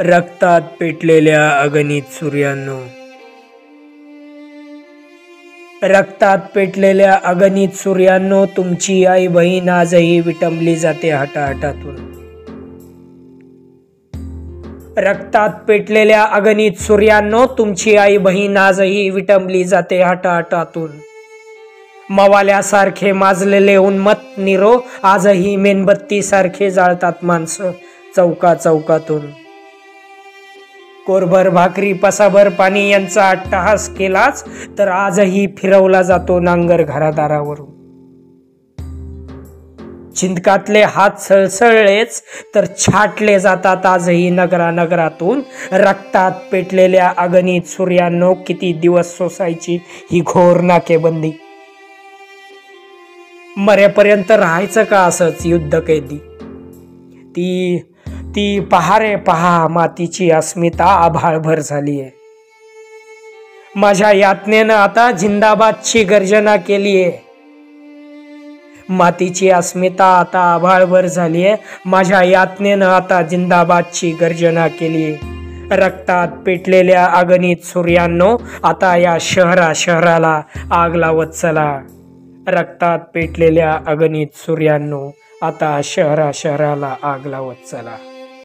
रक्तात पेटलेल्या अगणित सूर्यांनो, रक्तात पेटलेल्या अगणित सूर्यांनो, तुमची आई बहीण आजही विटंबली जाते हटाहटातून. रक्तात पेटलेल्या अगणित सूर्यांनो, तुमची आई बहीण आजही विटंबली जाते हटाहटातून. मवाल्यासारखे माजलेले उन्मत्त निरो आजही मेणबत्ती सारखे जाळतात माणसं चौका चौकातून. कोरभर भाकरी पसाभर पाणी यांचा अट्टहास केलाच तर आजही फिरवला जातो नांगर घरादारावरून. चिंतकातले हात सळसळलेच तर छाटले जातात आजही नगरानगरातून. रक्तात पेटलेल्या अगणित सूर्यांनो, किती दिवस सोसायची ही घोर नाकेबंदी. मरेपर्यंत राहायचं का असंच युद्ध कैदी. ती पहा रे पहा, मातीची अस्मिता आभाळभर झालीये. माझ्या यातनेनं आता जिंदाबादची गर्जना केलीये. मातीची अस्मिता आता आभाळभर झालीये. माझ्या यातनेनं आता जिंदाबादची गर्जना केलीये. रक्तात पेटलेल्या अगणित सूर्यांनो, आता या शहराला आग लावत चला. रक्तात पेटलेल्या अगणित सूर्यांनो, आता शहराला आग लावत चला.